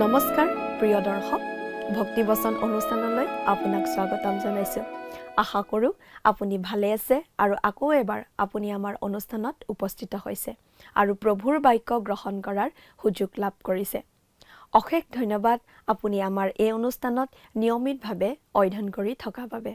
নমস্কাৰ প্ৰিয় দৰ্শক ভক্তিবচন অনুষ্ঠানলৈ আপোনাক স্বাগতম জনাইছো আশা কৰো আপুনি ভালে আছে আৰু আকৌ এবাৰ আপুনি আমাৰ অনুষ্ঠানত উপস্থিত হৈছে আৰু প্ৰভুৰ বাক্য গ্ৰহণ কৰাৰ সুযোগ লাভ কৰিছে অশেষ ধন্যবাদ আপুনি আমাৰ এই অনুষ্ঠানত নিয়মিতভাৱে অধ্যয়ন কৰি থকা বাবে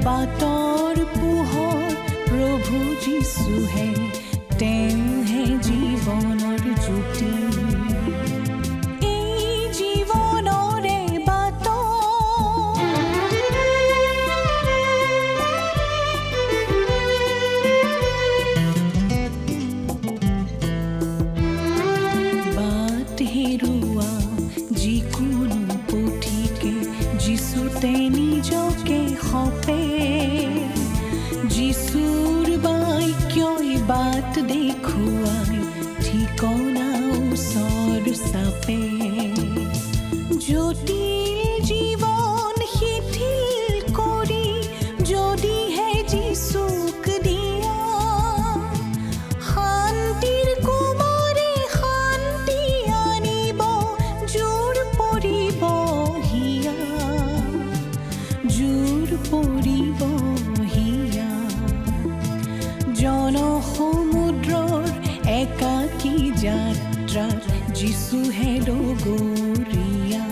বাটৰ পোহৰ প্ৰভু যীশু হে তেওঁ হে জীৱনৰ জ্যোতি এই জীৱনৰে বাট বাট হেৰুৱা যিকোনো পথিকে যীশুতে নিজকে সপে যিশুৰ বাক্যই বাট দেখুৱাই ঠিকনা ওচৰ চাপে জটিল জীৱন শিথিল কৰি যদিহে যীশুক দিয়া শান্তিৰ কোমৰে শান্তি আনিব জোৰ পৰিব হিয়া জোৰ পৰিব জনসমুদ্ৰৰ একাকী যাত্ৰাত যীশু হে ডগৰীয়া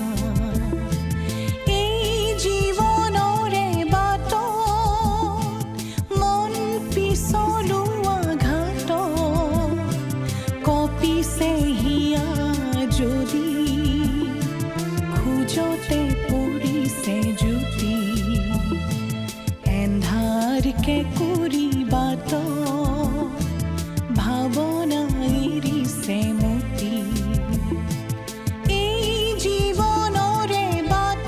এই জীৱনৰে বাটত মন পিছলোৱা ঘাটত কঁপিছে হিয়া যদি খোজতে পৰিছে জ্যোতি এন্ধাৰকে কৰি বাট ভাৱনা এৰিছে মতি এই জীৱনৰে বাট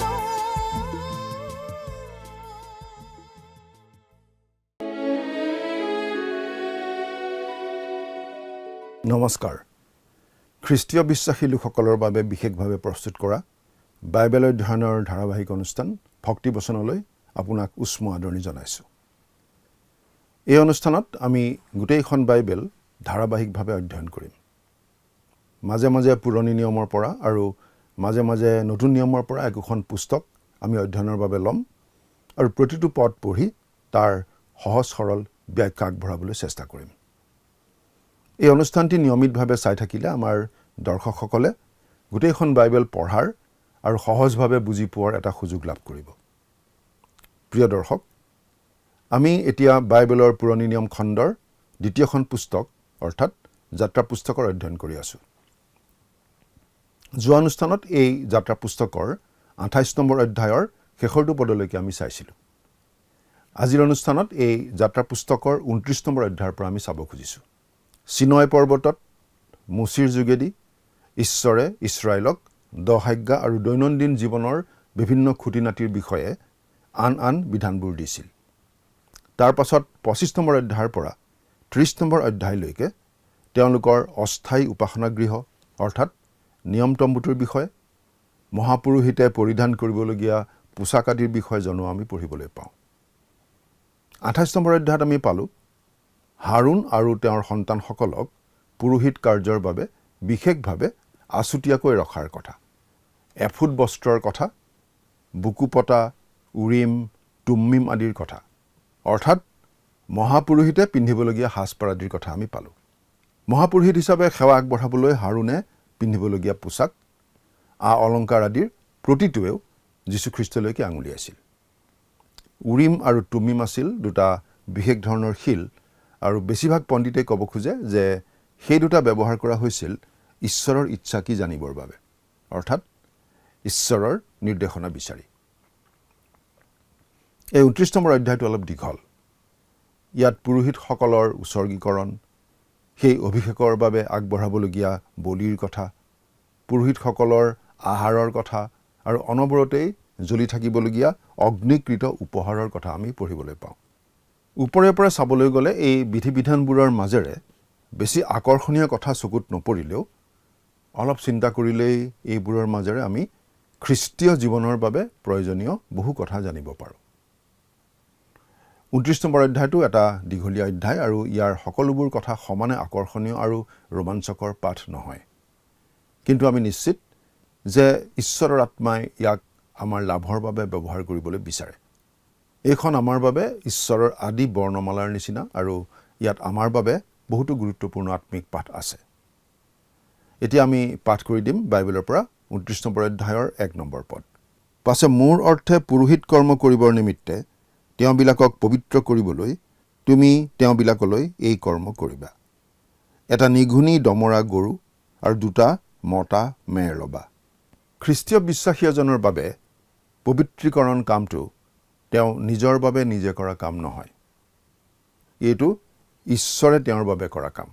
নমস্কাৰ খ্ৰীষ্টীয় বিশ্বাসী লোকসকলৰ বাবে বিশেষভাৱে প্ৰস্তুত কৰা বাইবেল অধ্যয়নৰ ধাৰাবাহিক অনুষ্ঠান ভক্তিবচনলৈ আপোনাক উষ্ম আদৰণি জনাইছোঁ এই অনুষ্ঠানত আমি গোটেইখন বাইবেল ধাৰাবাহিকভাৱে অধ্যয়ন কৰিম মাজে মাজে পুৰণি নিয়মৰ পৰা আৰু মাজে মাজে নতুন নিয়মৰ পৰা একোখন পুস্তক আমি অধ্যয়নৰ বাবে ল'ম আৰু প্ৰতিটো পদ পঢ়ি তাৰ সহজ সৰল ব্যাখ্যা আগবঢ়াবলৈ চেষ্টা কৰিম এই অনুষ্ঠানটি নিয়মিতভাৱে চাই থাকিলে আমাৰ দৰ্শকসকলে গোটেইখন বাইবেল পঢ়াৰ আৰু সহজভাৱে বুজি পোৱাৰ এটা সুযোগ লাভ কৰিব প্ৰিয় দৰ্শক আমি এতিয়া বাইবেলৰ পুৰণি নিয়ম খণ্ডৰ দ্বিতীয়খন পুস্তক অৰ্থাৎ যাত্ৰা পুস্তকৰ অধ্যয়ন কৰি আছোঁ যোৱা অনুষ্ঠানত এই যাত্ৰা পুস্তকৰ 28 নম্বৰ অধ্যায়ৰ শেষৰটো পদলৈকে আমি চাইছিলোঁ আজিৰ অনুষ্ঠানত এই যাত্ৰা পুস্তকৰ 29 নম্বৰ অধ্যায়ৰ পৰা আমি চাব খুজিছোঁ সিনয় পৰ্বতত মুছিৰ যোগেদি ঈশ্বৰে ইছৰাইলক দহাজ্ঞা আৰু দৈনন্দিন জীৱনৰ বিভিন্ন খুঁটিনাটিৰ বিষয়ে আন বিধানবোৰ দিছিল তাৰ পাছত 25 নম্বৰ অধ্যায়ৰ পৰা 30 নম্বৰ অধ্যায়লৈকে তেওঁলোকৰ অস্থায়ী উপাসনা গৃহ অৰ্থাৎ নিয়ম তম্বুটোৰ বিষয়ে মহাপুৰোহিতে পৰিধান কৰিবলগীয়া পোছাক আদিৰ বিষয়ে জনোৱা আমি পঢ়িবলৈ পাওঁ 28 নম্বৰ অধ্যায়ত আমি পালোঁ হাৰুণ আৰু তেওঁৰ সন্তানসকলক পুৰোহিত কাৰ্যৰ বাবে বিশেষভাৱে আছুতীয়াকৈ ৰখাৰ কথা, এফুট বস্ত্ৰৰ কথা, বুকুপটা, উৰিম, তুম্মিম আদিৰ কথা, অৰ্থাৎ মহাপুৰোহিতে পিন্ধিবলগীয়া সাজপাৰ আদিৰ কথা আমি পালোঁ। মহাপুৰোহিত হিচাপে সেৱা আগবঢ়াবলৈ হাৰুণে পিন্ধিবলগীয়া পোছাক, অলংকাৰ আদিৰ প্ৰতিটোৱেও যীশুখ্ৰীষ্টলৈকে আঙুলিয়াইছিল। উৰিম আৰু তুমিম আছিল দুটা বিশেষ ধৰণৰ শিল, আৰু বেছিভাগ পণ্ডিতে ক'ব খোজে যে সেই দুটা ব্যৱহাৰ কৰা হৈছিল ঈশ্বৰৰ ইচ্ছা কি জানিবৰ বাবে, অৰ্থাৎ ঈশ্বৰৰ নিৰ্দেশনা বিচাৰি। এই 29 নম্বৰ অধ্যায়টো অলপ দীঘল। ইয়াত পুৰোহিতসকলৰ উচৰ্গীকৰণ, সেই অভিষেকৰ বাবে আগবঢ়াবলগীয়া বলিৰ কথা, পুৰোহিতসকলৰ আহাৰৰ কথা আৰু অনবৰতেই জ্বলি থাকিবলগীয়া অগ্নিকৃত উপহাৰৰ কথা আমি পঢ়িবলৈ পাওঁ। ওপৰে ওপৰে চাবলৈ গ'লে এই বিধি বিধানবোৰৰ মাজেৰে বেছি আকৰ্ষণীয় কথা চকুত নপৰিলেও অলপ চিন্তা কৰিলেই এইবোৰৰ মাজেৰে আমি খ্ৰীষ্টীয় জীৱনৰ বাবে প্ৰয়োজনীয় বহু কথা জানিব পাৰোঁ। 29 নম্বৰ অধ্যায়টো এটা দীঘলীয়া অধ্যায় আৰু ইয়াৰ সকলোবোৰ কথা সমানে আকৰ্ষণীয় আৰু ৰোমাঞ্চকৰ পাঠ নহয়। কিন্তু আমি নিশ্চিত যে ঈশ্বৰৰ আত্মাই ইয়াক আমাৰ লাভৰ বাবে ব্যৱহাৰ কৰিবলৈ বিচাৰে। এইখন আমাৰ বাবে ঈশ্বৰৰ আদি বৰ্ণমালাৰ নিচিনা আৰু ইয়াত আমাৰ বাবে বহুতো গুৰুত্বপূৰ্ণ আত্মিক পাঠ আছে। এতিয়া আমি পাঠ কৰি দিম বাইবেলৰ পৰা 29 নম্বৰ অধ্যায়ৰ 1 নম্বৰ পদ। পাছে মোৰ অৰ্থে পুৰোহিত কৰ্ম কৰিবৰ নিমিত্তে তেওঁবিলাকক পবিত্ৰ কৰিবলৈ তুমি তেওঁবিলাকলৈ এই কৰ্ম কৰিবা। এটা নিঘুনি দমৰা গৰু আৰু 2টা মতা মেৰ ল'বা। খ্ৰীষ্টীয় বিশ্বাসী এজনৰ বাবে পবিত্ৰীকৰণ কামটো তেওঁ নিজৰ বাবে নিজে কৰা কাম নহয়। এইটো ঈশ্বৰে তেওঁৰ বাবে কৰা কাম।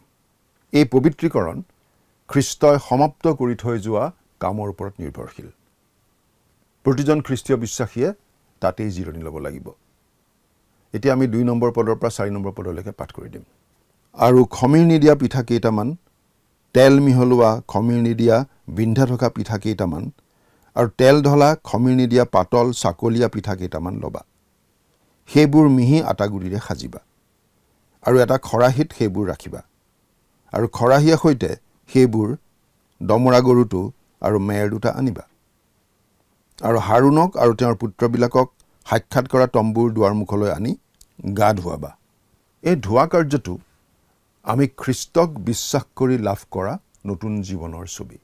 এই পবিত্ৰীকৰণ খ্ৰীষ্টই সমাপ্ত কৰি থৈ যোৱা কামৰ ওপৰত নিৰ্ভৰশীল। প্ৰতিজন খ্ৰীষ্টীয় বিশ্বাসীয়ে তাতেই জিৰণি ল'ব লাগিব। এতিয়া আমি 2 নম্বৰ পদৰ পৰা 4 নম্বৰ পদলৈকে পাঠ কৰি দিম। আৰু খমিৰ নিদিয়া পিঠা কেইটামান, তেল মিহলোৱা খমিৰ নিদিয়া বিন্ধা থকা পিঠা কেইটামান আৰু তেল ঢলা খমিৰ নিদিয়া পাতল চাকলীয়া পিঠা কেইটামান ল'বা। সেইবোৰ মিহি আটাগুৰিৰে সাজিবা আৰু এটা খৰাহীত সেইবোৰ ৰাখিবা। আৰু খৰাহীৰ সৈতে সেইবোৰ দমৰা গৰুটো আৰু মেৰ 2টা আনিবা। আৰু হাৰুণক আৰু তেওঁৰ পুত্ৰবিলাকক সাক্ষাৎ কৰা তম্বুৰ দুৱাৰমুখলৈ আনি গা ধুৱাবা। এই ধোৱা কাৰ্যটো আমি খ্ৰীষ্টক বিশ্বাস কৰি লাভ কৰা নতুন জীৱনৰ ছবি।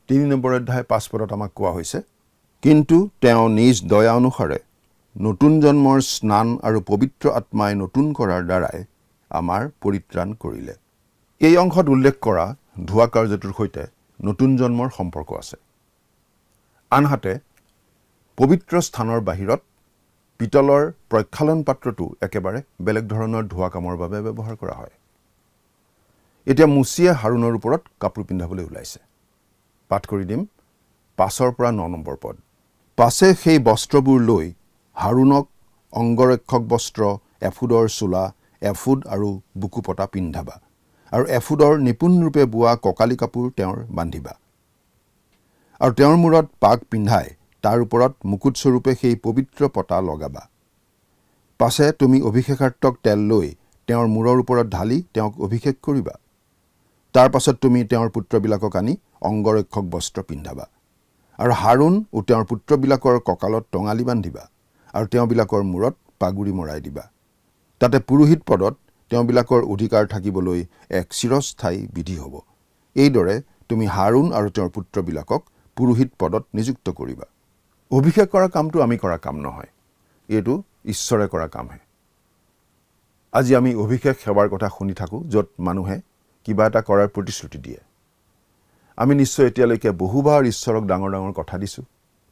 3 নম্বৰ অধ্যায় 5 পদত আমাক কোৱা হৈছে, কিন্তু তেওঁ নিজ দয়া অনুসাৰে নতুন জন্মৰ স্নান আৰু পবিত্ৰ আত্মাই নতুন কৰাৰ দ্বাৰাই আমাৰ পৰিত্ৰাণ কৰিলে। এই অংশত উল্লেখ কৰা ধোৱা কাৰ্যটোৰ সৈতে নতুন জন্মৰ সম্পৰ্ক আছে। আনহাতে পবিত্ৰ স্থানৰ বাহিৰত পিতলৰ প্ৰক্ষালন পাত্ৰটো একেবাৰে বেলেগ ধৰণৰ ধোৱা কামৰ বাবে ব্যৱহাৰ কৰা হয়। এতিয়া মুচিয়ে হাৰুণৰ ওপৰত কাপোৰ পিন্ধাবলৈ ওলাইছে। পাঠ কৰি দিম 5 পৰা 9 নম্বৰ পদ। পাছে সেই বস্ত্ৰবোৰ লৈ হাৰুণক অংগৰক্ষক বস্ত্ৰ, এফুদৰ চোলা, এফুদ আৰু বুকুপটা পিন্ধাবা আৰু এফুদৰ নিপুণৰূপে বোৱা কঁকালি কাপোৰ তেওঁৰ বান্ধিবা। আৰু তেওঁৰ মূৰত পাগ পিন্ধাই তাৰ ওপৰত মুকুটস্বৰূপে সেই পবিত্ৰ পতা লগাবা। পাছে তুমি অভিষেকাৰ্থক তেল লৈ তেওঁৰ মূৰৰ ওপৰত ঢালি তেওঁক অভিষেক কৰিবা। তাৰ পাছত তুমি তেওঁৰ পুত্ৰবিলাকক আনি অংগৰক্ষক বস্ত্ৰ পিন্ধাবা আৰু হাৰুণ ও তেওঁৰ পুত্ৰবিলাকৰ কঁকালত টঙালি বান্ধিবা আৰু তেওঁবিলাকৰ মূৰত পাগুৰি মৰাই দিবা। তাতে পুৰোহিত পদত তেওঁবিলাকৰ অধিকাৰ থাকিবলৈ এক চিৰস্থায়ী বিধি হ'ব। এইদৰে তুমি হাৰুণ আৰু তেওঁৰ পুত্ৰবিলাকক পুৰোহিত পদত নিযুক্ত কৰিবা। অভিষেক কৰা কামটো আমি কৰা কাম নহয়, এইটো ঈশ্বৰে কৰা কামহে। আজি আমি অভিষেক সেৱাৰ কথা শুনি থাকোঁ, য'ত মানুহে কিবা এটা কৰাৰ প্ৰতিশ্ৰুতি দিয়ে। আমি নিশ্চয় এতিয়ালৈকে বহুবাৰ ঈশ্বৰক ডাঙৰ ডাঙৰ কথা দিছোঁ,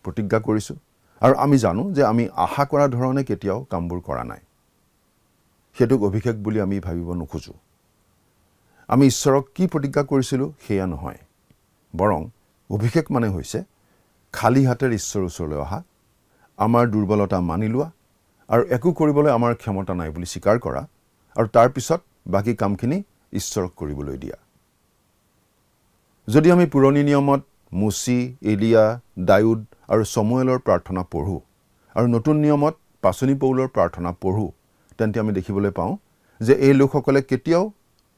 প্ৰতিজ্ঞা কৰিছোঁ, আৰু আমি জানো যে আমি আশা কৰা ধৰণে কেতিয়াও কামবোৰ কৰা নাই। সেইটোক অভিষেক বুলি আমি ভাবিব নোখোজোঁ। আমি ঈশ্বৰক কি প্ৰতিজ্ঞা কৰিছিলোঁ সেয়া নহয়, বৰং অভিষেক মানে হৈছে খালী হাতেৰে ঈশ্বৰৰ ওচৰলৈ অহা, আমাৰ দুৰ্বলতা মানি লোৱা আৰু একো কৰিবলৈ আমাৰ ক্ষমতা নাই বুলি স্বীকাৰ কৰা আৰু তাৰ পিছত বাকী কামখিনি ঈশ্বৰক কৰিবলৈ দিয়া। যদি আমি পুৰণি নিয়মত মুচি, এলিয়া, দাউদ আৰু সমুৱেলৰ প্ৰাৰ্থনা পঢ়োঁ আৰু নতুন নিয়মত পাচনি পৌলৰ প্ৰাৰ্থনা পঢ়োঁ, তেন্তে আমি দেখিবলৈ পাওঁ যে এই লোকসকলে কেতিয়াও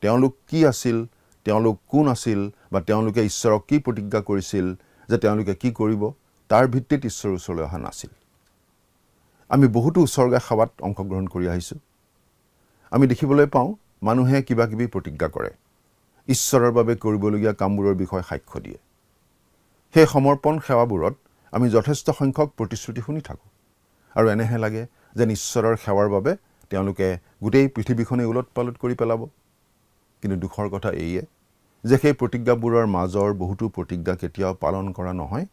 তেওঁলোক কি আছিল, তেওঁলোক কোন আছিল বা তেওঁলোকে ঈশ্বৰক কি প্ৰতিজ্ঞা কৰিছিল যে তেওঁলোকে কি কৰিব তাৰ ভিত্তিত ঈশ্বৰৰ ওচৰলৈ অহা নাছিল। আমি বহুতো উৎসৰ্গা সেৱাত অংশগ্ৰহণ কৰি আহিছোঁ। আমি দেখিবলৈ পাওঁ মানুহে কিবা কিবি প্ৰতিজ্ঞা কৰে, ঈশ্বৰৰ বাবে কৰিবলগীয়া কামবোৰৰ বিষয়ে সাক্ষ্য দিয়ে। সেই সমৰ্পণ সেৱাবোৰত আমি যথেষ্ট সংখ্যক প্ৰতিশ্ৰুতি শুনি থাকোঁ আৰু এনেহে লাগে যেন ঈশ্বৰৰ সেৱাৰ বাবে তেওঁলোকে গোটেই পৃথিৱীখনেই ওলট পালট কৰি পেলাব। কিন্তু দুখৰ কথা এইয়ে যে সেই প্ৰতিজ্ঞাবোৰৰ মাজৰ বহুতো প্ৰতিজ্ঞা কেতিয়াও পালন কৰা নহয়,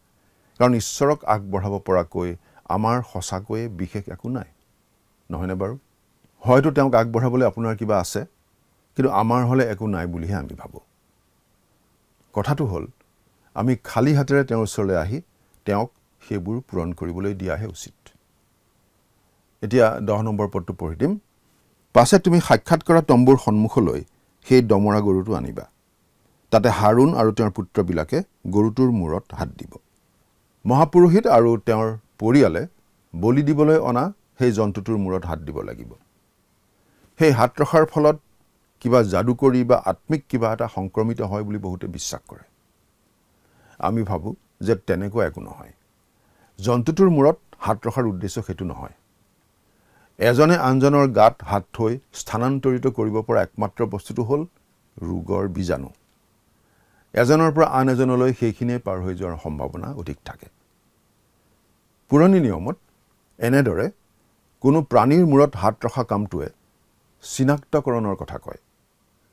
কাৰণ ঈশ্বৰক আগবঢ়াব পৰাকৈ আমাৰ সঁচাকৈয়ে বিশেষ একো নাই, নহয়নে বাৰু? হয়তো তেওঁক আগবঢ়াবলৈ আপোনাৰ কিবা আছে, কিন্তু আমাৰ হ'লে একো নাই বুলিহে আমি ভাবোঁ। কথাটো হ'ল আমি খালী হাতেৰে তেওঁৰ ওচৰলৈ আহি তেওঁক সেইবোৰ পূৰণ কৰিবলৈ দিয়াহে উচিত। এতিয়া 10 নম্বৰ পদটো পঢ়ি দিম। পাছে তুমি সাক্ষাৎ কৰা তম্বুৰ সন্মুখলৈ সেই দমৰা গৰুটো আনিবা। তাতে হাৰুণ আৰু তেওঁৰ পুত্ৰবিলাকে গৰুটোৰ মূৰত হাত দিব। মহাপুৰোহিত আৰু তেওঁৰ পৰিয়ালে বলি দিবলৈ অনা সেই জন্তুটোৰ মূৰত হাত দিব লাগিব। সেই হাত ৰখাৰ ফলত কিবা যাদুকৰী বা আত্মিক কিবা এটা সংক্ৰমিত হয় বুলি বহুতে বিশ্বাস কৰে। আমি ভাবোঁ যে তেনেকুৱা একো নহয়। জন্তুটোৰ মূৰত হাত ৰখাৰ উদ্দেশ্য সেইটো নহয়। এজনে আনজনৰ গাত হাত থৈ স্থানান্তৰিত কৰিব পৰা একমাত্ৰ বস্তুটো হ'ল ৰোগৰ বীজাণু। এজনৰ পৰা আন এজনলৈ সেইখিনিয়ে পাৰ হৈ যোৱাৰ সম্ভাৱনা অধিক থাকে। পুৰণি নিয়মত এনেদৰে কোনো প্ৰাণীৰ মূৰত হাত ৰখা কামটোৱে চিনাক্তকৰণৰ কথা কয়।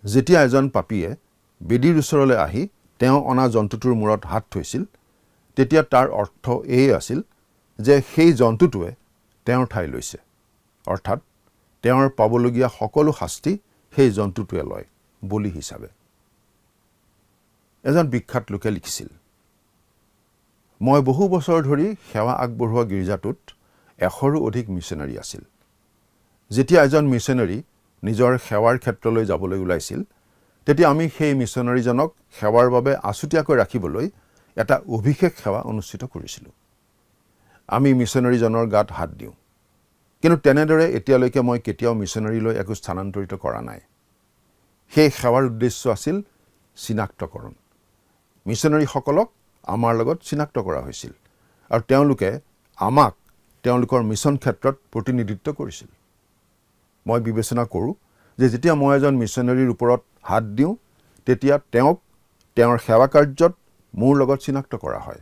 যেতিয়া এজন পাপীয়ে বেদীৰ ওচৰলৈ আহি তেওঁ অনা জন্তুটোৰ মূৰত হাত থৈছিল, তেতিয়া তাৰ অৰ্থ এই আছিল যে সেই জন্তুটোৱে তেওঁৰ ঠাই লৈছে, অৰ্থাৎ তেওঁৰ পাবলগীয়া সকলো শাস্তি সেই জন্তুটোৱে লয় বলি হিচাপে। এজন বিখ্যাত লোকে লিখিছিল, মই বহু বছৰ ধৰি সেৱা আগবঢ়োৱা গীৰ্জাটোত 100ৰো অধিক মিছনেৰী আছিল। যেতিয়া এজন মিছনেৰী নিজৰ সেৱাৰ ক্ষেত্ৰলৈ যাবলৈ ওলাইছিল, তেতিয়া আমি সেই মিছনেৰীজনক সেৱাৰ বাবে আছুতীয়াকৈ ৰাখিবলৈ এটা অভিষেক সেৱা অনুষ্ঠিত কৰিছিলোঁ। আমি মিছনেৰীজনৰ গাত হাত দিওঁ, কিন্তু তেনেদৰে এতিয়ালৈকে মই কেতিয়াও মিছনেৰীলৈ একো স্থানান্তৰিত কৰা নাই। সেই সেৱাৰ উদ্দেশ্য আছিল চিনাক্তকৰণ। মিছনেৰীসকলক আমাৰ লগত চিনাক্ত কৰা হৈছিল আৰু তেওঁলোকে আমাক তেওঁলোকৰ মিছন ক্ষেত্ৰত প্ৰতিনিধিত্ব কৰিছিল। মই বিবেচনা কৰোঁ যে যেতিয়া মই এজন মিছনেৰীৰ ওপৰত হাত দিওঁ, তেতিয়া তেওঁক তেওঁৰ সেৱা কাৰ্যত মোৰ লগত চিনাক্ত কৰা হয়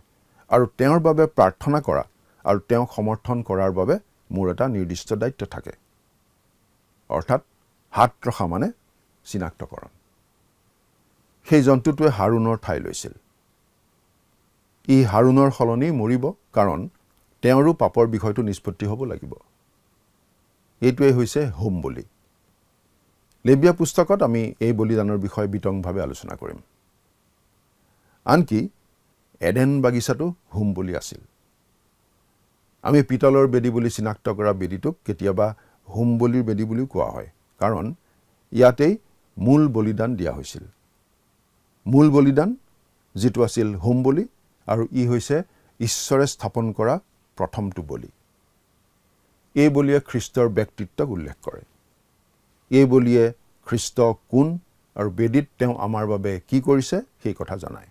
আৰু তেওঁৰ বাবে প্ৰাৰ্থনা কৰা আৰু তেওঁক সমৰ্থন কৰাৰ বাবে মোৰ এটা নিৰ্দিষ্ট দায়িত্ব থাকে। অৰ্থাৎ হাত ৰখা মানে চিনাক্তকৰণ। সেই জন্তুটোৱে হাৰুণৰ ঠাই লৈছিল। ই হাৰুণৰ সলনি মৰিব, কাৰণ তেওঁৰো পাপৰ বিষয়টো নিষ্পত্তি হ'ব লাগিব। এইটোৱেই হৈছে হোম বলি। লেবীয়া পুস্তকত আমি এই বলিদানৰ বিষয়ে বিতংভাৱে আলোচনা কৰিম। আনকি এডেন বাগিচাটো হোম বলি আছিল। আমি পিতলৰ বেদী বুলি চিনাক্ত কৰা বেদীটোক কেতিয়াবা হোম বলিৰ বেদী বুলিও কোৱা হয়, কাৰণ ইয়াতেই মূল বলিদান দিয়া হৈছিল। মূল বলিদান যিটো আছিল হোম বলি, আৰু ই হৈছে ঈশ্বৰে স্থাপন কৰা প্ৰথমটো বলি। এই বলিয়ে খ্ৰীষ্টৰ ব্যক্তিত্বক উল্লেখ কৰে। এই বলিয়ে খ্ৰীষ্ট কোন আৰু বেদীত তেওঁ আমাৰ বাবে কি কৰিছে সেই কথা জনায়।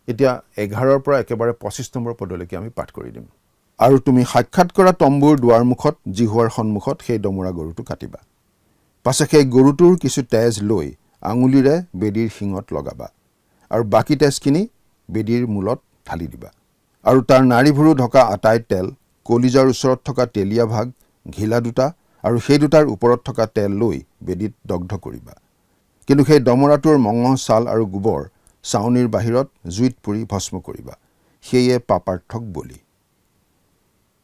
এতিয়া 11ৰ পৰা একেবাৰে 25 নম্বৰ পদলৈকে আমি পাঠ কৰি দিম। আৰু তুমি সাক্ষাৎ কৰা তম্বুৰ দুৱাৰমুখত জিহুৱাৰ সন্মুখত সেই দমৰা গৰুটো কাটিবা। পাছে সেই গৰুটোৰ কিছু তেজ লৈ আঙুলিৰে বেদীৰ শিঙত লগাবা আৰু বাকী তেজখিনি বেদীৰ মূলত ঢালি দিবা। আৰু তাৰ নাড়ীভুৰু ঢকা আটাই তেল, কলিজাৰ ওচৰত থকা তেলীয়া ভাগ, ঘিলা দুটা আৰু সেই দুটাৰ ওপৰত থকা তেল লৈ বেদীত দগ্ধ কৰিবা। কিন্তু সেই দমৰাটোৰ মঙহ, ছাল আৰু গোবৰ চাউনিৰ বাহিৰত জুইত পুৰি ভস্ম কৰিবা। সেয়ে পাপাৰ্থক বলি।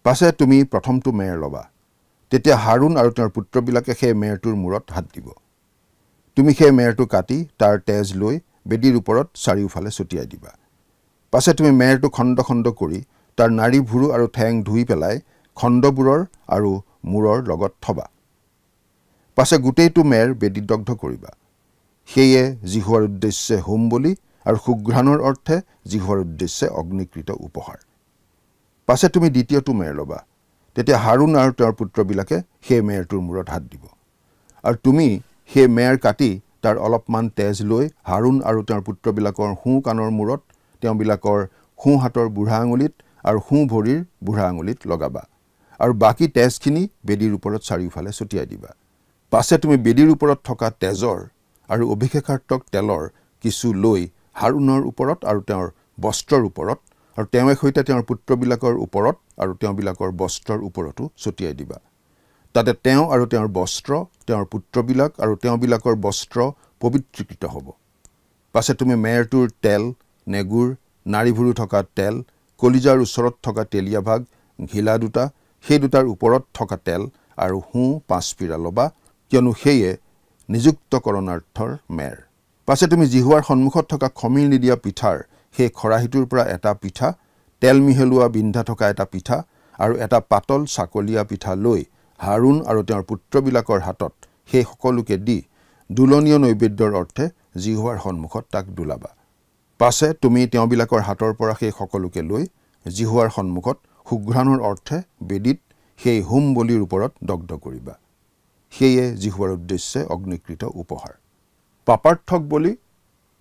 পাছে তুমি প্ৰথমটো মেৰ ল'বা। তেতিয়া হাৰুণ আৰু তেওঁৰ পুত্ৰবিলাকে সেই মেৰটোৰ মূৰত হাত দিব। তুমি সেই মেৰটো কাটি তাৰ তেজ লৈ বেদীৰ ওপৰত চাৰিওফালে ছটিয়াই দিবা। পাছে তুমি মেৰটো খণ্ড খণ্ড কৰি তাৰ নাড়ী, ভুৰু আৰু ঠেং ধুই পেলাই খণ্ডবোৰৰ আৰু মূৰৰ লগত থবা। পাছে গোটেইটো মেৰ বেদীত দগ্ধ কৰিবা। সেয়ে জিহুৱাৰ উদ্দেশ্যে হোম বলি আৰু সুঘ্ৰাণৰ অৰ্থে জিহুৱাৰ উদ্দেশ্যে অগ্নিকৃত উপহাৰ। পাছে তুমি দ্বিতীয়টো মেৰ ল'বা। তেতিয়া হাৰুণ আৰু তেওঁৰ পুত্ৰবিলাকে সেই মেৰটোৰ মূৰত হাত দিব আৰু তুমি সেই মেৰ কাটি তাৰ অলপমান তেজ লৈ হাৰুণ আৰু তেওঁৰ পুত্ৰবিলাকৰ সোঁ কাণৰ মূৰত তেওঁবিলাকৰ সোঁ হাতৰ বুঢ়া আঙুলিত আৰু সোঁ ভৰিৰ বুঢ়া আঙুলিত লগাবা আৰু বাকী তেজখিনি বেদীৰ ওপৰত চাৰিওফালে ছটিয়াই দিবা পাছে তুমি বেদীৰ ওপৰত থকা তেজৰ আৰু অভিষেকাৰ্থক তেলৰ কিছু লৈ হাৰুণৰ ওপৰত আৰু তেওঁৰ বস্ত্ৰৰ ওপৰত আৰু তেওঁৱে সৈতে তেওঁৰ পুত্ৰবিলাকৰ ওপৰত আৰু তেওঁবিলাকৰ বস্ত্ৰৰ ওপৰতো ছটিয়াই দিবা তাতে তেওঁ আৰু তেওঁৰ বস্ত্ৰ তেওঁৰ পুত্ৰবিলাক আৰু তেওঁবিলাকৰ বস্ত্ৰ পবিত্ৰীকৃত হ'ব পাছে তুমি মেৰটোৰ তেল নেগুৰ নাড়ীভুৰু থকা তেল কলিজাৰ ওচৰত থকা তেলীয়া ভাগ ঘিলা দুটা সেই দুটাৰ ওপৰত থকা তেল আৰু সোঁ 5 পিৰা ল'বা কিয়নো সেয়ে নিযুক্তকৰণাৰ্থৰ মেৰ পাছে তুমি জিহুৱাৰ সন্মুখত থকা খমিৰ নিদিয়া পিঠাৰ সেই খৰাহিটোৰ পৰা এটা পিঠা তেল মিহলোৱা বিন্ধা থকা এটা পিঠা আৰু এটা পাতল চাকলীয়া পিঠা লৈ হাৰুণ আৰু তেওঁৰ পুত্ৰবিলাকৰ হাতত সেই সকলোকে দি দুলনীয় নৈবেদ্যৰ অৰ্থে জিহুৱাৰ সন্মুখত তাক দুলাবা পাছে তুমি তেওঁবিলাকৰ হাতৰ পৰা সেই সকলোকে লৈ জিহুৱাৰ সন্মুখত সুঘ্ৰাণৰ অৰ্থে বেদীত সেই হোম বলিৰ ওপৰত দগ্ধ কৰিবা সেয়ে জিহুৱাৰ উদ্দেশ্যে অগ্নিকৃত উপহাৰ পাপাৰ্থক বলি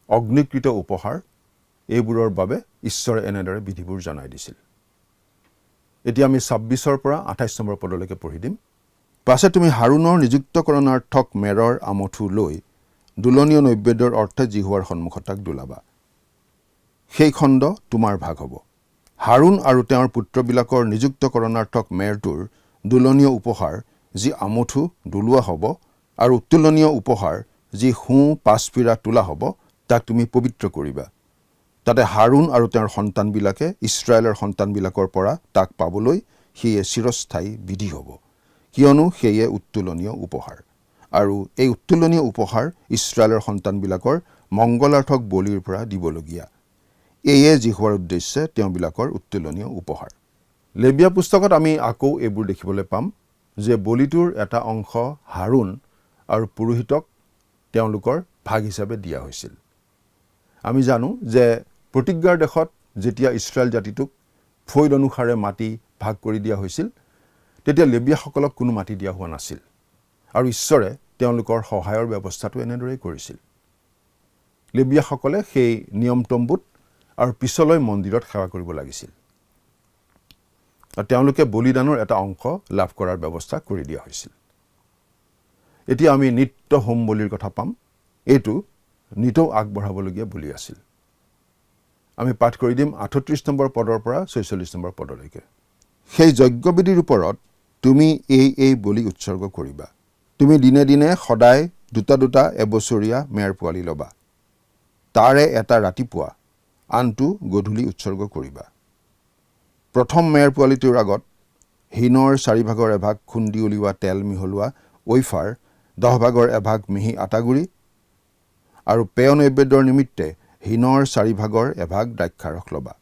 অগ্নিকৃত উপহাৰ এইবোৰৰ বাবে ঈশ্বৰে এনেদৰে বিধিবোৰ জনাই দিছিল এতিয়া আমি 26 পৰা 28 নম্বৰ পদলৈকে পঢ়ি দিম পাছে তুমি হাৰুণৰ নিযুক্তকৰণাৰ্থক মেৰৰ আমঠু লৈ দুলনীয় নৈবেদ্যৰ অৰ্থে জিহুৱাৰ সন্মুখত তাক দুলাবা সেই খণ্ড তোমাৰ ভাগ হ'ব হাৰুণ আৰু তেওঁৰ পুত্ৰবিলাকৰ নিযুক্তকৰণাৰ্থক মেৰটোৰ দুলনীয় উপহাৰ যি আমঠু দুলোৱা হ'ব আৰু উত্তোলনীয় উপহাৰ যি সোঁ 5 পিৰা তোলা হ'ব তাক তুমি পবিত্ৰ কৰিবা তাতে হাৰুণ আৰু তেওঁৰ সন্তানবিলাকে ইছৰাইলৰ সন্তানবিলাকৰ পৰা তাক পাবলৈ সেয়ে চিৰস্থায়ী বিধি হ'ব কিয়নো সেয়ে উত্তোলনীয় উপহাৰ আৰু এই উত্তোলনীয় উপহাৰ ইছৰাইলৰ সন্তানবিলাকৰ মংগলাৰ্থক বলিৰ পৰা দিবলগীয়া এয়ে জিহুৱাৰ উদ্দেশ্যে তেওঁবিলাকৰ উত্তোলনীয় উপহাৰ লেবিয়া পুস্তকত আমি আকৌ এইবোৰ দেখিবলৈ পাম যে বলিটোৰ এটা অংশ হাৰুণ আৰু পুৰোহিতক তেওঁলোকৰ ভাগ হিচাপে দিয়া হৈছিল আমি জানো যে প্ৰতিজ্ঞাৰ দেশত যেতিয়া ইছৰাইল জাতিটোক ফৈদ অনুসাৰে মাটি ভাগ কৰি দিয়া হৈছিল তেতিয়া লেবিয়াসকলক কোনো মাটি দিয়া হোৱা নাছিল আৰু ঈশ্বৰে তেওঁলোকৰ সহায়ৰ ব্যৱস্থাটো এনেদৰেই কৰিছিল লেবিয়াসকলে সেই নিয়ম তম্বুত আৰু পিছলৈ মন্দিৰত সেৱা কৰিব লাগিছিল আৰু তেওঁলোকে বলিদানৰ এটা অংশ লাভ কৰাৰ ব্যৱস্থা কৰি দিয়া হৈছিল এতিয়া আমি নিত্য হোম বলিৰ কথা পাম এইটো নিতৌ আগবঢ়াবলগীয়া বলি আছিল আমি পাঠ কৰি দিম 38 নম্বৰ পদৰ পৰা 46 নম্বৰ পদলৈকে সেই যজ্ঞবিধিৰ ওপৰত তুমি এই বলি উৎসৰ্গ কৰিবা তুমি দিনে দিনে সদায় দুটা এবছৰীয়া মেৰ পোৱালি ল'বা তাৰে এটা ৰাতিপুৱা আনটো গধূলি উৎসৰ্গ কৰিবা প্ৰথম মেৰ পোৱালিটোৰ আগত হিনৰ 4 ভাগৰ এভাগ খুন্দি উলিওৱা তেল মিহলোৱা ঐফাৰ 10 ভাগৰ এভাগ মিহি আটাগুৰি আৰু পেয় নৈবেদ্যৰ নিমিত্তে হিনৰ 4 ভাগৰ এভাগ দ্ৰাক্ষাৰস ল'বা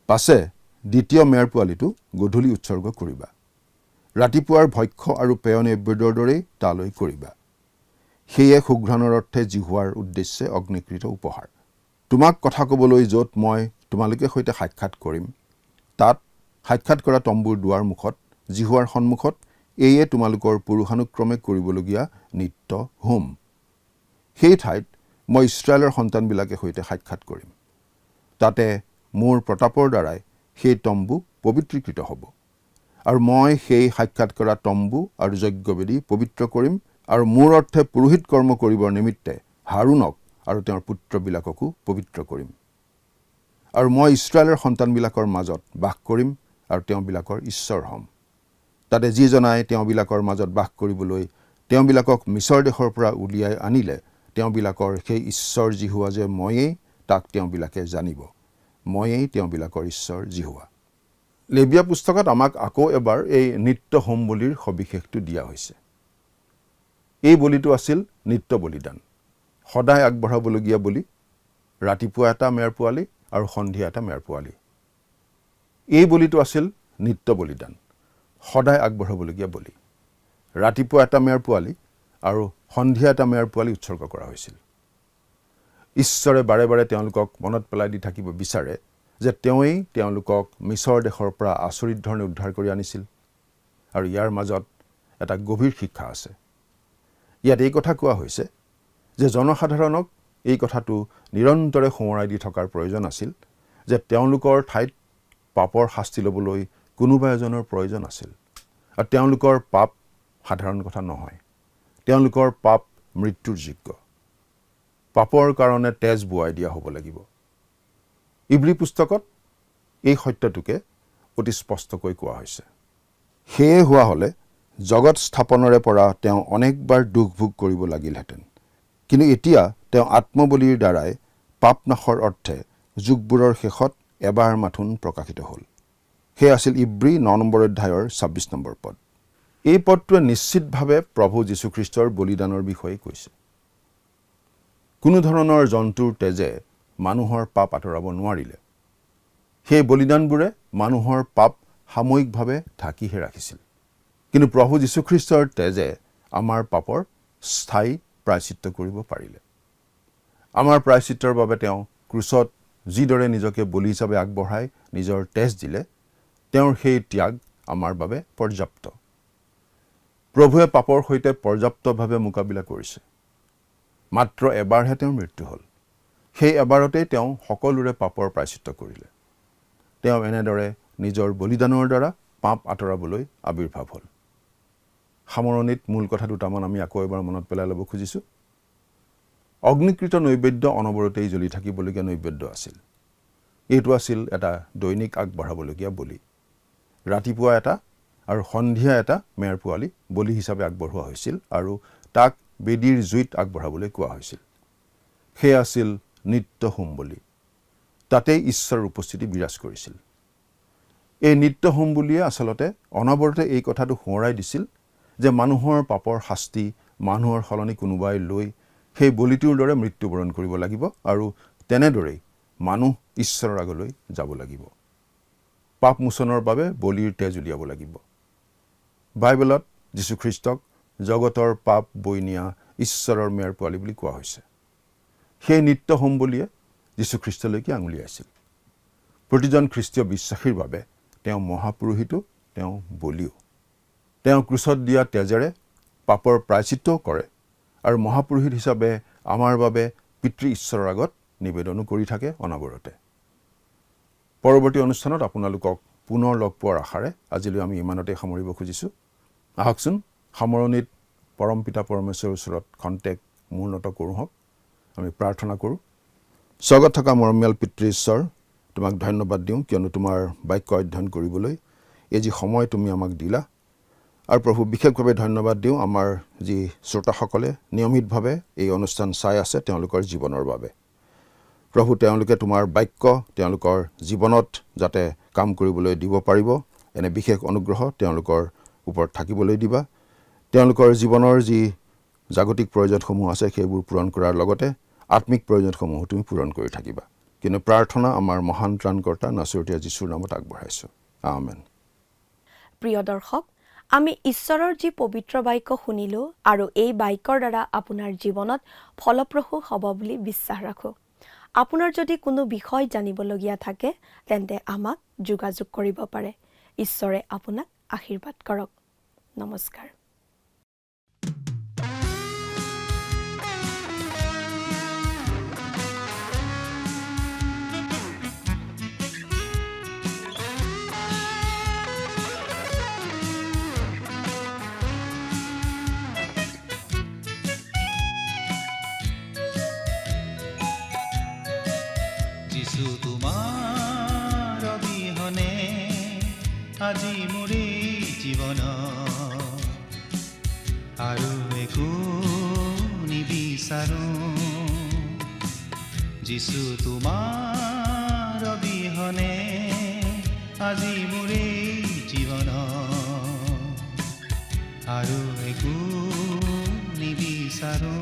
পাছে দ্বিতীয় মেৰ পোৱালিটো গধূলি উৎসৰ্গ কৰিবা ৰাতিপুৱাৰ ভক্ষ্য আৰু পেয় নৈবেদ্যৰ দৰেই তালৈ কৰিবা সেয়ে সুঘ্ৰাণৰ অৰ্থে জিহুৱাৰ উদ্দেশ্যে অগ্নিকৃত উপহাৰ তোমাক কথা ক'বলৈ য'ত মই তোমালোকে সৈতে সাক্ষাৎ কৰিম তাত সাক্ষাৎ কৰা তম্বুৰ দুৱাৰ মুখত জিহুৱাৰ সন্মুখত এয়ে তোমালোকৰ পুৰুষানুক্ৰমে কৰিবলগীয়া নিত্য হোম সেই ঠাইত মই ইছৰাইলৰ সন্তানবিলাকে সৈতে সাক্ষাৎ কৰিম তাতে মোৰ প্ৰতাপৰ দ্বাৰাই সেই তম্বু পবিত্ৰীকৃত হ'ব আৰু মই সেই সাক্ষাৎ কৰা তম্বু আৰু যজ্ঞবেদী পবিত্ৰ কৰিম আৰু মোৰ অৰ্থে পুৰোহিত কৰ্ম কৰিবৰ নিমিত্তে হাৰুণক আৰু তেওঁৰ পুত্ৰবিলাককো পবিত্ৰ কৰিম আৰু মই ইছৰাইলৰ সন্তানবিলাকৰ মাজত বাস কৰিম আৰু তেওঁবিলাকৰ ঈশ্বৰ হ'ম তাতে যিজনাই তেওঁবিলাকৰ মাজত বাস কৰিবলৈ তেওঁবিলাকক মিছৰ দেশৰ পৰা উলিয়াই আনিলে তেওঁবিলাকৰ সেই ঈশ্বৰ জিহুৱা যে ময়েই তাক তেওঁবিলাকে জানিব ময়েই তেওঁবিলাকৰ ঈশ্বৰ জিহুৱা লেবিয়া পুস্তকত আমাক আকৌ এবাৰ এই নিত্য হোম বলিৰ সবিশেষটো দিয়া হৈছে এই বলিটো আছিল নিত্য বলিদান সদায় আগবঢ়াবলগীয়া বলি ৰাতিপুৱা এটা মেৰ পোৱালি আৰু সন্ধিয়া এটা মেৰ পোৱালি এই বলিটো আছিল নিত্য বলিদান সদায় আগবঢ়াবলগীয়া বলি ৰাতিপুৱা এটা মেৰ পোৱালি আৰু সন্ধিয়া এটা মেৰ পোৱালি উৎসৰ্গ কৰা হৈছিল ঈশ্বৰে বাৰে বাৰে তেওঁলোকক মনত পেলাই দি থাকিব বিচাৰে যে তেওঁই তেওঁলোকক মিছৰ দেশৰ পৰা আচৰিত ধৰণে উদ্ধাৰ কৰি আনিছিল আৰু ইয়াৰ মাজত এটা গভীৰ শিক্ষা আছে। ইয়াত এই কথা কোৱা হৈছে যে জনসাধাৰণক এই কথাটো নিৰন্তৰে সোঁৱৰাই দি থকাৰ প্ৰয়োজন আছিল যে তেওঁলোকৰ ঠাইত পাপৰ শাস্তি ল'বলৈ কোনোবা এজনৰ প্ৰয়োজন আছিল। আৰু তেওঁলোকৰ পাপ সাধাৰণ কথা নহয়। তেওঁলোকৰ পাপ মৃত্যুৰ যোগ্য। পাপৰ কাৰণে তেজ বোৱাই দিয়া হ'ব লাগিব। ইব্ৰী পুস্তকত এই সত্যটোকে অতি স্পষ্টকৈ কোৱা হৈছে। সেয়ে হোৱা হ'লে জগত স্থাপনৰে পৰা তেওঁ অনেকবাৰ দুখ ভোগ কৰিব লাগিলহেঁতেন। কিন্তু এতিয়া তেওঁ আত্মবলীৰ দ্বাৰাই পাপ নাশৰ অৰ্থে যুগবোৰৰ শেষত এবাৰ মাথোন প্ৰকাশিত হ'ল। সেয়া আছিল ইব্ৰী 9 নম্বৰ অধ্যায়ৰ 26 নম্বৰ পদ। এই পদটোৱে নিশ্চিতভাৱে প্ৰভু যীশুখ্ৰীষ্টৰ বলিদানৰ বিষয়ে কৈছে। কোনো ধৰণৰ জন্তুৰ তেজে মানুহৰ পাপ আঁতৰাব নোৱাৰিলে। সেই বলিদানবোৰে মানুহৰ পাপ সাময়িকভাৱে ঢাকিহে ৰাখিছিল। কিন্তু প্ৰভু যীশুখ্ৰীষ্টৰ তেজে আমাৰ পাপৰ স্থায়ী প্ৰায়চিত্ত কৰিব পাৰিলে। আমাৰ প্ৰায়চিত্তৰ বাবে তেওঁ ক্ৰুচত যিদৰে নিজকে বলি হিচাপে আগবঢ়াই নিজৰ তেজ দিলে, তেওঁৰ সেই ত্যাগ আমাৰ বাবে পৰ্যাপ্ত। প্ৰভুৱে পাপৰ সৈতে পৰ্যাপ্তভাৱে মোকাবিলা কৰিছে। মাত্ৰ এবাৰহে তেওঁৰ মৃত্যু হ'ল। সেই এবাৰতেই তেওঁ সকলোৰে পাপৰ প্ৰায়চিত্ত কৰিলে। তেওঁ এনেদৰে নিজৰ বলিদানৰ দ্বাৰা পাপ আঁতৰাবলৈ আৱিৰ্ভাৱ হ'ল। সামৰণিত মূল কথা দুটামান আমি আকৌ এবাৰ মনত পেলাই ল'ব খুজিছোঁ। অগ্নিকৃত নৈবেদ্য অনবৰতেই জ্বলি থাকিবলগীয়া নৈবেদ্য আছিল। এইটো আছিল এটা দৈনিক আগবঢ়াবলগীয়া বলি। ৰাতিপুৱা এটা আৰু সন্ধিয়া এটা মেৰ পোৱালি বলি হিচাপে আগবঢ়োৱা হৈছিল আৰু তাক বেদীৰ জুইত আগবঢ়াবলৈ কোৱা হৈছিল। সেয়া আছিল নিত্য হোম বলি। তাতেই ঈশ্বৰৰ উপস্থিতি বিৰাজ কৰিছিল। এই নিত্য হোম বলিয়ে আচলতে অনবৰতে এই কথাটো সোঁৱৰাই দিছিল যে মানুহৰ পাপৰ শাস্তি মানুহৰ সলনি কোনোবাই লৈ সেই বলিটোৰ দৰে মৃত্যুবৰণ কৰিব লাগিব আৰু তেনেদৰেই মানুহ ঈশ্বৰৰ আগলৈ যাব লাগিব। পাপ মোচনৰ বাবে বলিৰ তেজ উলিয়াব লাগিব। বাইবেলত যীশুখ্ৰীষ্টক জগতৰ পাপ বৈ নিয়া ঈশ্বৰৰ মেৰ পোৱালি বুলি কোৱা হৈছে। সেই নিত্য হোম বলিয়ে যীশুখ্ৰীষ্টলৈকে আঙুলিয়াইছিল। প্ৰতিজন খ্ৰীষ্টীয় বিশ্বাসীৰ বাবে তেওঁ মহাপুৰোহিতো, তেওঁ বলিও। তেওঁ ক্ৰুচত দিয়া তেজেৰে পাপৰ প্ৰায়চিত্তও কৰে আৰু মহাপুৰোহিত হিচাপে আমাৰ বাবে পিতৃ ঈশ্বৰৰ আগত নিবেদনো কৰি থাকে অনবৰতে। পৰৱৰ্তী অনুষ্ঠানত আপোনালোকক পুনৰ লগ পোৱাৰ আশাৰে আজিলৈ আমি ইমানতে সামৰিব খুজিছোঁ। আহকচোন সামৰণিত পৰম পিতা পৰমেশ্বৰৰ ওচৰত খন্তেক মূৰ্ণত কৰোঁ হওক। আমি প্ৰাৰ্থনা কৰোঁ। স্বৰ্গত থকা মৰমীয়াল পিতৃ ঈশ্বৰ, তোমাক ধন্যবাদ দিওঁ কিয়নো তোমাৰ বাক্য অধ্যয়ন কৰিবলৈ এই যি সময় তুমি আমাক দিলা। আৰু প্ৰভু বিশেষভাৱে ধন্যবাদ দিওঁ আমাৰ যি শ্ৰোতাসকলে নিয়মিতভাৱে এই অনুষ্ঠান চাই আছে তেওঁলোকৰ জীৱনৰ বাবে। প্ৰভু তেওঁলোকে তোমাৰ বাক্য তেওঁলোকৰ জীৱনত যাতে কাম কৰিবলৈ দিব পাৰিব, এনে বিশেষ অনুগ্ৰহ তেওঁলোকৰ ওপৰত থাকিবলৈ দিবা। তেওঁলোকৰ জীৱনৰ যি জাগতিক প্ৰয়োজনসমূহ আছে সেইবোৰ পূৰণ কৰাৰ লগতে আত্মিক প্ৰয়োজনসমূহো তুমি পূৰণ কৰি থাকিবা। কিন্তু প্ৰাৰ্থনা আমাৰ মহান ত্ৰাণকৰ্তা নাছৰতীয়া যীশুৰ নামত আগবঢ়াইছোঁ। আমেন। প্ৰিয় দৰ্শক, আমি ঈশ্বৰৰ যি পবিত্ৰ বাক্য শুনিলোঁ আৰু এই বাক্যৰ দ্বাৰা আপোনাৰ জীৱনত ফলপ্ৰসূ হ'ব বুলি বিশ্বাস ৰাখোঁ। আপোনাৰ যদি কোনো বিষয় জানিবলগীয়া থাকে তেন্তে আমাক যোগাযোগ কৰিব পাৰে। ঈশ্বৰে আপোনাক আশীৰ্বাদ কৰক। নমস্কাৰ। যিছু তোমাৰ অবিহনে আজি মোৰ এই জীৱন আৰু একো নিবিচাৰোঁ। যিছু তোমাৰ অবিহনে আজি মোৰ এই জীৱন আৰু একো নিবিচাৰোঁ।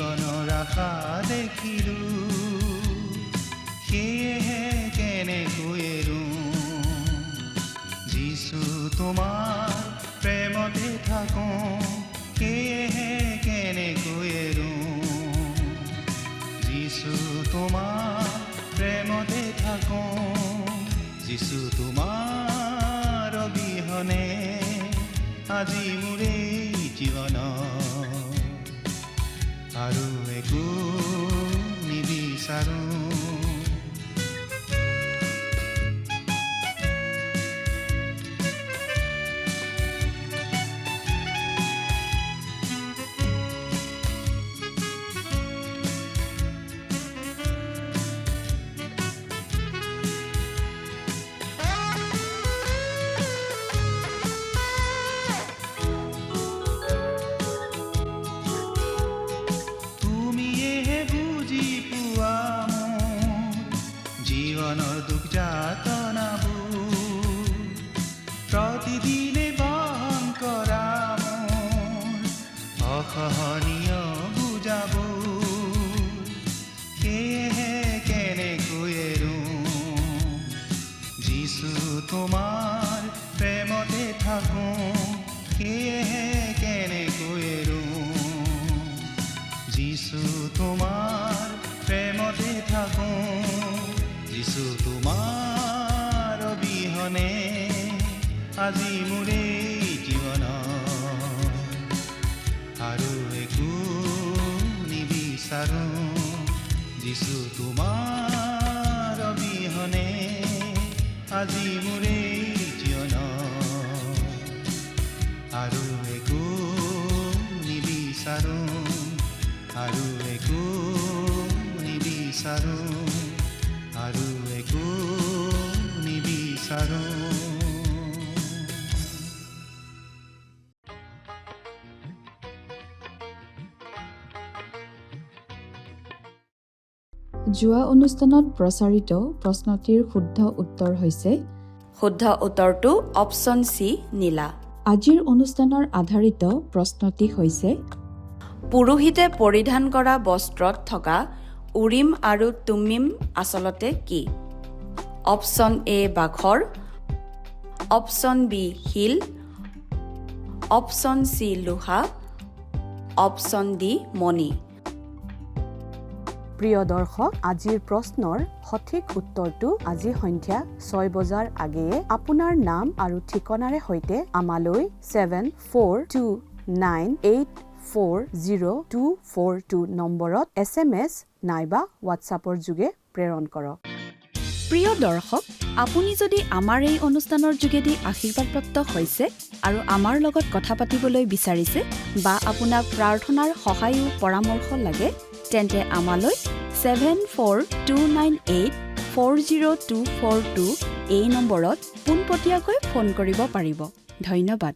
জীৱনৰ আশা দেখিলোঁ সেয়েহে কেনেকৈ এৰোঁ যিছু তোমাৰ প্ৰেমতে থাকোঁ সেয়েহে কেনেকৈ এৰোঁ যিছু তোমাৰ প্ৰেমতে থাকোঁ যিছু তোমাৰ অবিহনে আজি মোৰ এই জীৱন আৰু একো নিবিচাৰোঁ তুমিয়েহে বুজি পোৱা মোৰ জীৱনৰ দুখ যাতনাবোৰ প্ৰতিদিনে বহন কৰা মোৰ অসহনীয় বুজাবোৰ সেয়েহে কেনেকৈ এৰোঁ যিছু তোমাৰ প্ৰেমতে থাকোঁ সেয়েহে কেনেকৈ এৰোঁ যিছু তোমাৰ প্ৰেমতে থাকোঁ যিছু তোমাৰ অবিহনে আজি মোৰ এই জীৱন আৰু একো নিবিচাৰোঁ যিছু তোমাৰ অবিহনে আজি মোৰ এই জীৱন আৰু একো নিবিচাৰোঁ আৰু একো নিবিচাৰোঁ আৰু একো নিবিচাৰোঁ যোৱা অনুষ্ঠানত প্ৰচাৰিত প্ৰশ্নটিৰ শুদ্ধ উত্তৰ হৈছে শুদ্ধ উত্তৰটো অপশ্যন চি নীলা। আজিৰ অনুষ্ঠানৰ আধাৰিত প্ৰশ্নটি হৈছে পুৰোহিতে পৰিধান কৰা বস্ত্ৰত থকা উৰিম আৰু তুমিম আচলতে কি? অপশ্যন এ বাখৰ, অপশ্যন বি শিল, অপশ্যন চি লোহা, অপশ্যন ডি মণি। প্ৰিয় দৰ্শক, আজিৰ প্ৰশ্নৰ সঠিক উত্তৰটো আজি সন্ধিয়া 6 বজাৰ আগেয়ে আপোনাৰ নাম আৰু ঠিকনাৰে সৈতে আমালৈ 7429840242 নম্বৰত SMS নাইবা হোৱাটছআপৰ যোগে প্ৰেৰণ কৰক। প্ৰিয় দৰ্শক, আপুনি যদি আমাৰ এই অনুষ্ঠানৰ যোগেদি আশীৰ্বাদপ্ৰাপ্ত হৈছে আৰু আমাৰ লগত কথা পাতিবলৈ বিচাৰিছে বা আপোনাক প্ৰাৰ্থনাৰ সহায়ো পৰামৰ্শ লাগে তেন্তে আমালৈ 7429840242 এই নম্বৰত পোনপটীয়াকৈ ফোন কৰিব পাৰিব। ধন্যবাদ।